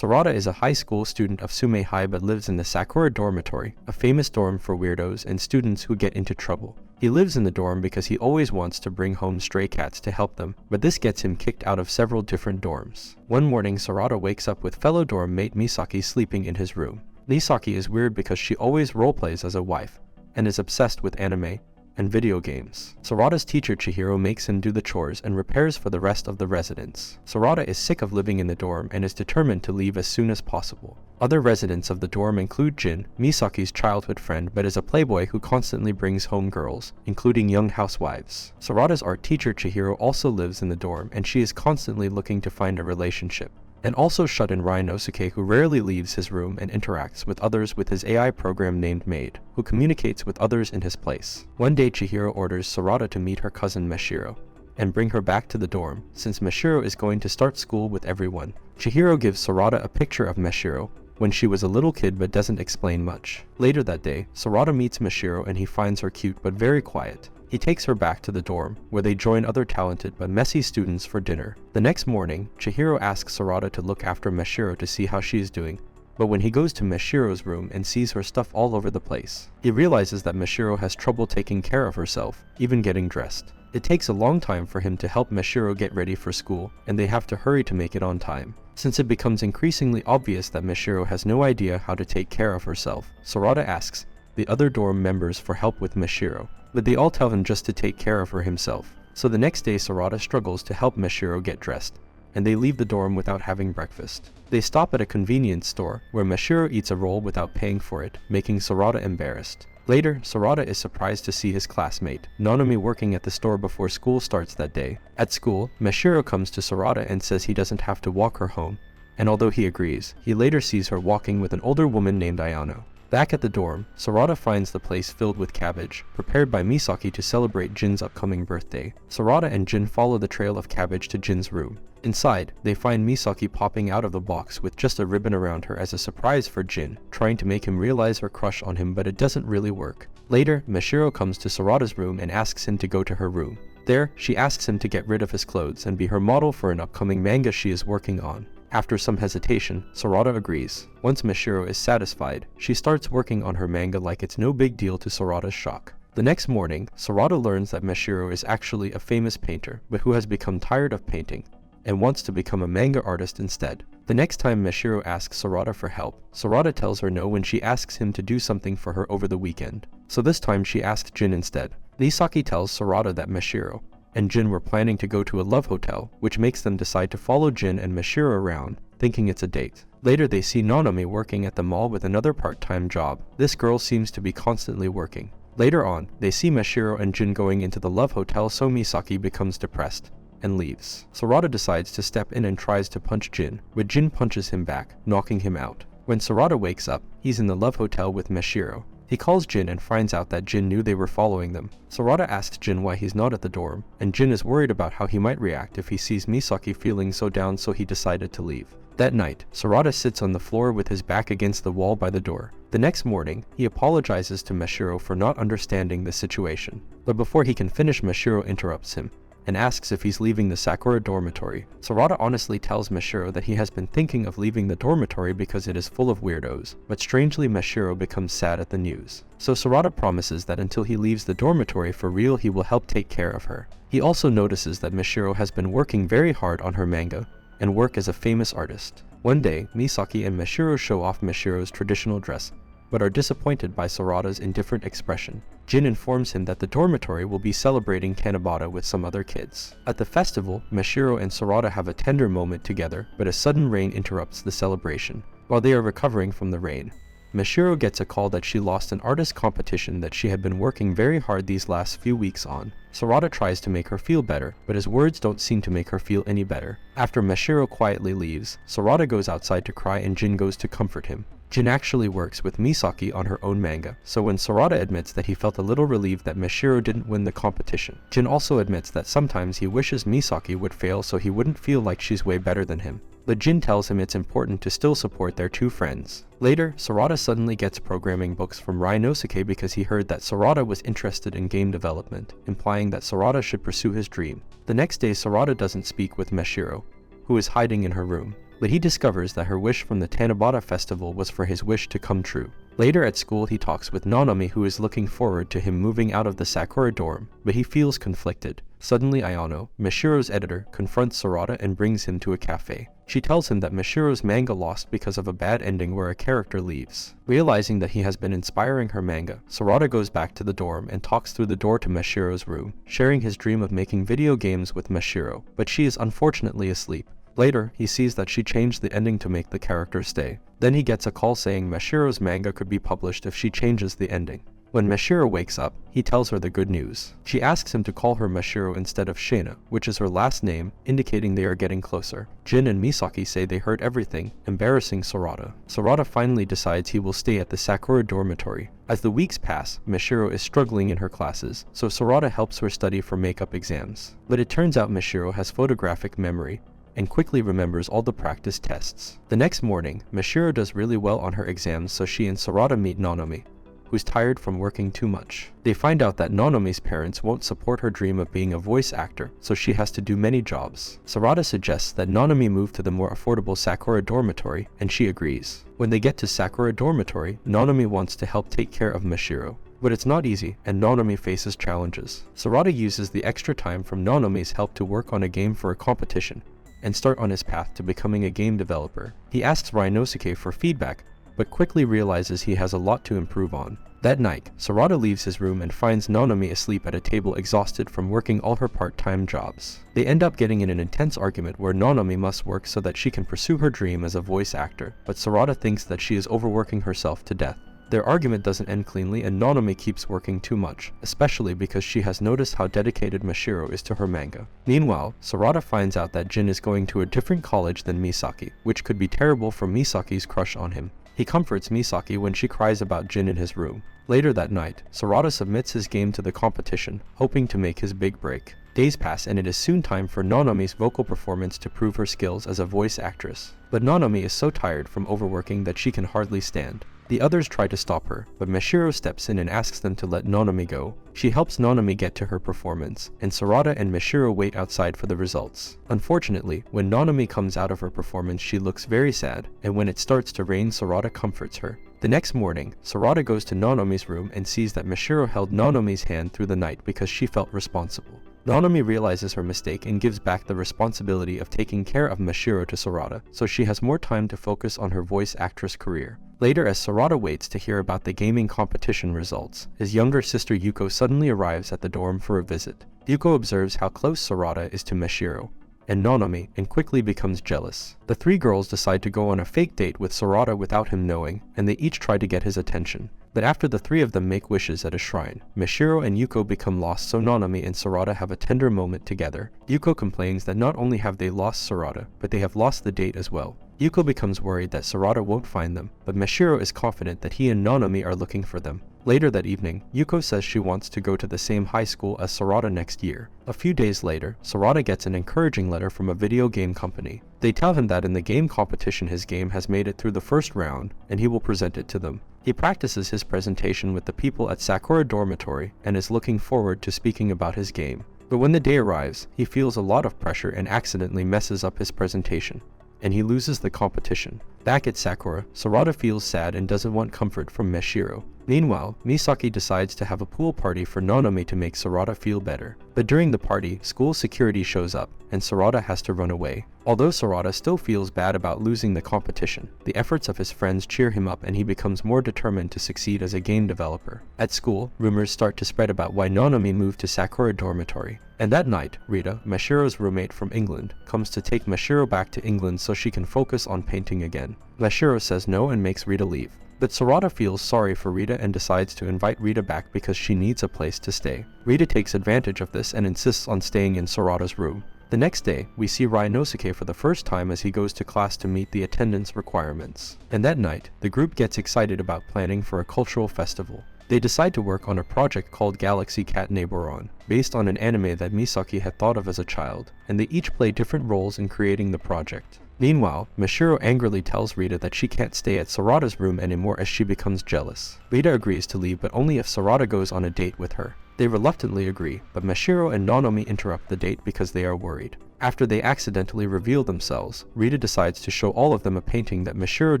Sorata is a high school student of Sume High but lives in the Sakura Dormitory, a famous dorm for weirdos and students who get into trouble. He lives in the dorm because he always wants to bring home stray cats to help them, but this gets him kicked out of several different dorms. One morning, Sorata wakes up with fellow dorm mate Misaki sleeping in his room. Misaki is weird because she always roleplays as a wife, and is obsessed with anime and video games. Sorata's teacher Chihiro makes him do the chores and repairs for the rest of the residents. Sorata is sick of living in the dorm and is determined to leave as soon as possible. Other residents of the dorm include Jin, Misaki's childhood friend but is a playboy who constantly brings home girls, including young housewives. Sorata's art teacher Chihiro also lives in the dorm and she is constantly looking to find a relationship. And also shut-in Ryanosuke, who rarely leaves his room and interacts with others with his AI program named Maid, who communicates with others in his place. One day Chihiro orders Sorata to meet her cousin Mashiro and bring her back to the dorm, since Mashiro is going to start school with everyone. Chihiro gives Sorata a picture of Mashiro when she was a little kid but doesn't explain much. Later that day, Sorata meets Mashiro and he finds her cute but very quiet. He takes her back to the dorm, where they join other talented but messy students for dinner. The next morning, Chihiro asks Sorata to look after Mashiro to see how she is doing, but when he goes to Mashiro's room and sees her stuff all over the place, he realizes that Mashiro has trouble taking care of herself, even getting dressed. It takes a long time for him to help Mashiro get ready for school, and they have to hurry to make it on time. Since it becomes increasingly obvious that Mashiro has no idea how to take care of herself, Sorata asks the other dorm members for help with Mashiro, but they all tell him just to take care of her himself. So the next day Sorata struggles to help Mashiro get dressed, and they leave the dorm without having breakfast. They stop at a convenience store, where Mashiro eats a roll without paying for it, making Sorata embarrassed. Later, Sorata is surprised to see his classmate, Nanami, working at the store before school starts that day. At school, Mashiro comes to Sorata and says he doesn't have to walk her home, and although he agrees, he later sees her walking with an older woman named Ayano. Back at the dorm, Sorata finds the place filled with cabbage, prepared by Misaki to celebrate Jin's upcoming birthday. Sorata and Jin follow the trail of cabbage to Jin's room. Inside, they find Misaki popping out of the box with just a ribbon around her as a surprise for Jin, trying to make him realize her crush on him, but it doesn't really work. Later, Mashiro comes to Sorata's room and asks him to go to her room. There, she asks him to get rid of his clothes and be her model for an upcoming manga she is working on. After some hesitation, Sorata agrees. Once Mashiro is satisfied, she starts working on her manga like it's no big deal to Sorata's shock. The next morning, Sorata learns that Mashiro is actually a famous painter, but who has become tired of painting and wants to become a manga artist instead. The next time Mashiro asks Sorata for help, Sorata tells her no when she asks him to do something for her over the weekend. So this time she asks Jin instead. Misaki tells Sorata that Mashiro and Jin were planning to go to a love hotel, which makes them decide to follow Jin and Mashiro around, thinking it's a date. Later they see Nanami working at the mall with another part-time job. This girl seems to be constantly working. Later on, they see Mashiro and Jin going into the love hotel, so Misaki becomes depressed and leaves. Sorata decides to step in and tries to punch Jin, but Jin punches him back, knocking him out. When Sorata wakes up, he's in the love hotel with Mashiro. He calls Jin and finds out that Jin knew they were following them. Sorata asks Jin why he's not at the dorm, and Jin is worried about how he might react if he sees Misaki feeling so down, so he decided to leave. That night, Sorata sits on the floor with his back against the wall by the door. The next morning, he apologizes to Mashiro for not understanding the situation. But before he can finish, Mashiro interrupts him and asks if he's leaving the Sakura Dormitory. Sorata honestly tells Mashiro that he has been thinking of leaving the dormitory because it is full of weirdos, but strangely Mashiro becomes sad at the news. So Sorata promises that until he leaves the dormitory for real, he will help take care of her. He also notices that Mashiro has been working very hard on her manga and work as a famous artist. One day, Misaki and Mashiro show off Mashiro's traditional dress, but are disappointed by Sorata's indifferent expression. Jin informs him that the dormitory will be celebrating Kanabata with some other kids. At the festival, Mashiro and Sorata have a tender moment together, but a sudden rain interrupts the celebration. While they are recovering from the rain, Mashiro gets a call that she lost an artist competition that she had been working very hard these last few weeks on. Sorata tries to make her feel better, but his words don't seem to make her feel any better. After Mashiro quietly leaves, Sorata goes outside to cry and Jin goes to comfort him. Jin actually works with Misaki on her own manga, so when Sorata admits that he felt a little relieved that Mashiro didn't win the competition, Jin also admits that sometimes he wishes Misaki would fail so he wouldn't feel like she's way better than him. But Jin tells him it's important to still support their two friends. Later, Sorata suddenly gets programming books from Ryanosuke because he heard that Sorata was interested in game development, implying that Sorata should pursue his dream. The next day, Sorata doesn't speak with Mashiro, who is hiding in her room. but he discovers that her wish from the Tanabata festival was for his wish to come true. Later at school, he talks with Nanami, who is looking forward to him moving out of the Sakura dorm, but he feels conflicted. Suddenly Ayano, Mashiro's editor, confronts Sorata and brings him to a cafe. She tells him that Mashiro's manga lost because of a bad ending where a character leaves. Realizing that he has been inspiring her manga, Sorata goes back to the dorm and talks through the door to Mashiro's room, sharing his dream of making video games with Mashiro, but she is unfortunately asleep. Later, he sees that she changed the ending to make the character stay. Then he gets a call saying Mashiro's manga could be published if she changes the ending. When Mashiro wakes up, he tells her the good news. She asks him to call her Mashiro instead of Shana, which is her last name, indicating they are getting closer. Jin and Misaki say they heard everything, embarrassing Sorata. Sorata finally decides he will stay at the Sakura Dormitory. As the weeks pass, Mashiro is struggling in her classes, so Sorata helps her study for makeup exams. But it turns out Mashiro has photographic memory, and quickly remembers all the practice tests. The next morning, Mashiro does really well on her exams, so she and Sorata meet Nanami, who's tired from working too much. They find out that Nanami's parents won't support her dream of being a voice actor, so she has to do many jobs. Sorata suggests that Nanami move to the more affordable Sakura Dormitory, and she agrees. When they get to Sakura Dormitory, Nanami wants to help take care of Mashiro. But it's not easy, and Nanami faces challenges. Sorata uses the extra time from Nanami's help to work on a game for a competition, and start on his path to becoming a game developer. He asks Ryunosuke for feedback, but quickly realizes he has a lot to improve on. That night, Sorata leaves his room and finds Nanami asleep at a table exhausted from working all her part-time jobs. They end up getting in an intense argument where Nanami must work so that she can pursue her dream as a voice actor, but Sorata thinks that she is overworking herself to death. Their argument doesn't end cleanly, and Nanami keeps working too much, especially because she has noticed how dedicated Mashiro is to her manga. Meanwhile, Sorata finds out that Jin is going to a different college than Misaki, which could be terrible for Misaki's crush on him. He comforts Misaki when she cries about Jin in his room. Later that night, Sorata submits his game to the competition, hoping to make his big break. Days pass and it is soon time for Nanami's vocal performance to prove her skills as a voice actress. But Nanami is so tired from overworking that she can hardly stand. The others try to stop her, but Mashiro steps in and asks them to let Nanami go. She helps Nanami get to her performance, and Sorata and Mashiro wait outside for the results. Unfortunately, when Nanami comes out of her performance, she looks very sad, and when it starts to rain, Sorata comforts her. The next morning, Sorata goes to Nanami's room and sees that Mashiro held Nanami's hand through the night because she felt responsible. Nanami realizes her mistake and gives back the responsibility of taking care of Mashiro to Sorata, so she has more time to focus on her voice actress career. Later, as Sorata waits to hear about the gaming competition results, his younger sister Yuko suddenly arrives at the dorm for a visit. Yuko observes how close Sorata is to Mashiro and Nanami and quickly becomes jealous. The three girls decide to go on a fake date with Sorata without him knowing, and they each try to get his attention. But after the three of them make wishes at a shrine, Mashiro and Yuko become lost, so Nanami and Sorata have a tender moment together. Yuko complains that not only have they lost Sorata, but they have lost the date as well. Yuko becomes worried that Sorata won't find them, but Mashiro is confident that he and Nanami are looking for them. Later that evening, Yuko says she wants to go to the same high school as Sorata next year. A few days later, Sorata gets an encouraging letter from a video game company. They tell him that in the game competition his game has made it through the first round, and he will present it to them. He practices his presentation with the people at Sakura Dormitory and is looking forward to speaking about his game. But when the day arrives, he feels a lot of pressure and accidentally messes up his presentation, and he loses the competition. Back at Sakura, Sorata feels sad and doesn't want comfort from Mashiro. Meanwhile, Misaki decides to have a pool party for Nanami to make Sorata feel better. But during the party, school security shows up, and Sorata has to run away. Although Sorata still feels bad about losing the competition, the efforts of his friends cheer him up and he becomes more determined to succeed as a game developer. At school, rumors start to spread about why Nanami moved to Sakura Dormitory. And that night, Rita, Mashiro's roommate from England, comes to take Mashiro back to England so she can focus on painting again. Mashiro says no and makes Rita leave. But Sorata feels sorry for Rita and decides to invite Rita back because she needs a place to stay. Rita takes advantage of this and insists on staying in Sorata's room. The next day, we see Ryunosuke for the first time as he goes to class to meet the attendance requirements. And that night, the group gets excited about planning for a cultural festival. They decide to work on a project called Galaxy Cat Neighboron, based on an anime that Misaki had thought of as a child, and they each play different roles in creating the project. Meanwhile, Mashiro angrily tells Rita that she can't stay at Sorata's room anymore as she becomes jealous. Rita agrees to leave, but only if Sorata goes on a date with her. They reluctantly agree, but Mashiro and Nanami interrupt the date because they are worried. After they accidentally reveal themselves, Rita decides to show all of them a painting that Mashiro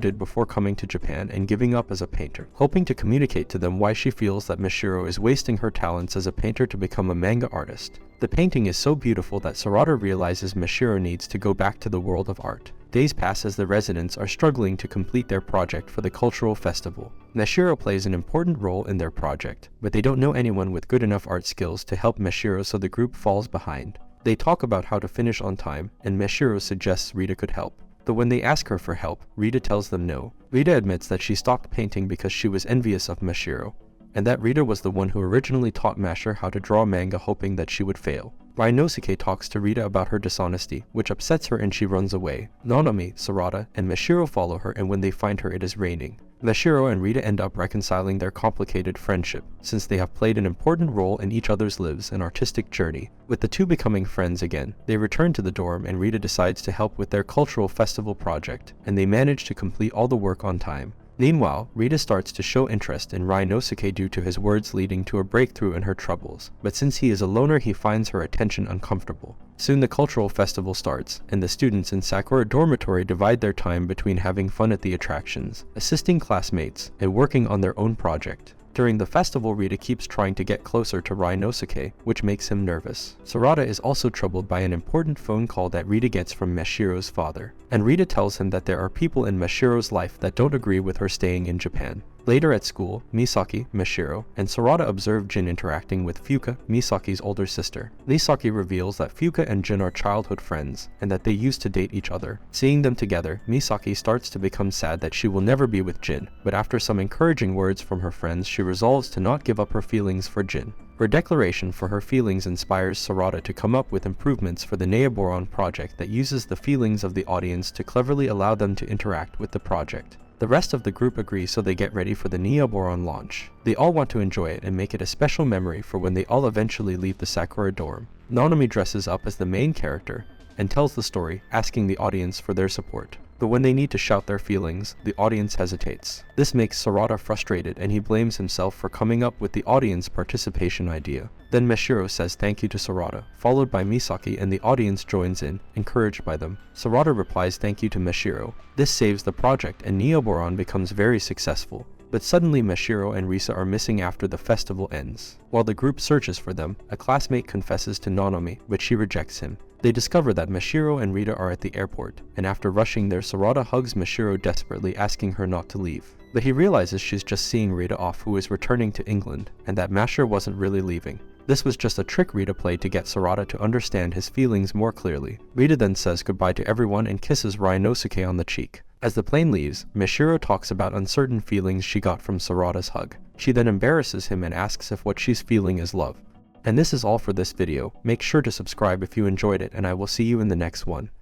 did before coming to Japan and giving up as a painter, hoping to communicate to them why she feels that Mashiro is wasting her talents as a painter to become a manga artist. The painting is so beautiful that Sorata realizes Mashiro needs to go back to the world of art. Days pass as the residents are struggling to complete their project for the cultural festival. Mashiro plays an important role in their project, but they don't know anyone with good enough art skills to help Mashiro, so the group falls behind. They talk about how to finish on time, and Mashiro suggests Rita could help. But when they ask her for help, Rita tells them no. Rita admits that she stopped painting because she was envious of Mashiro, and that Rita was the one who originally taught Mashiro how to draw manga, hoping that she would fail. Ryunosuke talks to Rita about her dishonesty, which upsets her and she runs away. Nanami, Sorata, and Mashiro follow her, and when they find her, it is raining. Mashiro and Rita end up reconciling their complicated friendship, since they have played an important role in each other's lives and artistic journey. With the two becoming friends again, they return to the dorm and Rita decides to help with their cultural festival project, and they manage to complete all the work on time. Meanwhile, Rita starts to show interest in Ryunosuke due to his words, leading to a breakthrough in her troubles, but since he is a loner, he finds her attention uncomfortable. Soon the cultural festival starts, and the students in Sakura Dormitory divide their time between having fun at the attractions, assisting classmates, and working on their own project. During the festival, Rita keeps trying to get closer to Ryunosuke, which makes him nervous. Sorata is also troubled by an important phone call that Rita gets from Mashiro's father, and Rita tells him that there are people in Mashiro's life that don't agree with her staying in Japan. Later at school, Misaki, Mashiro, and Sorata observe Jin interacting with Fuka, Misaki's older sister. Misaki reveals that Fuka and Jin are childhood friends, and that they used to date each other. Seeing them together, Misaki starts to become sad that she will never be with Jin, but after some encouraging words from her friends, she resolves to not give up her feelings for Jin. Her declaration for her feelings inspires Sorata to come up with improvements for the Neoboron project that uses the feelings of the audience to cleverly allow them to interact with the project. The rest of the group agrees, so they get ready for the Neoboron launch. They all want to enjoy it and make it a special memory for when they all eventually leave the Sakura dorm. Nanami dresses up as the main character and tells the story, asking the audience for their support. But when they need to shout their feelings, the audience hesitates. This makes Sorata frustrated, and he blames himself for coming up with the audience participation idea. Then Mashiro says thank you to Sorata, followed by Misaki, and the audience joins in, encouraged by them. Sorata replies thank you to Mashiro. This saves the project, and Neoboron becomes very successful. But suddenly Mashiro and Risa are missing after the festival ends. While the group searches for them, a classmate confesses to Nanami, but she rejects him. They discover that Mashiro and Rita are at the airport, and after rushing there, Sorata hugs Mashiro desperately, asking her not to leave. But he realizes she's just seeing Rita off, who is returning to England, and that Mashiro wasn't really leaving. This was just a trick Rita played to get Sorata to understand his feelings more clearly. Rita then says goodbye to everyone and kisses Ryunosuke on the cheek. As the plane leaves, Mashiro talks about uncertain feelings she got from Sorata's hug. She then embarrasses him and asks if what she's feeling is love. And this is all for this video. Make sure to subscribe if you enjoyed it, and I will see you in the next one.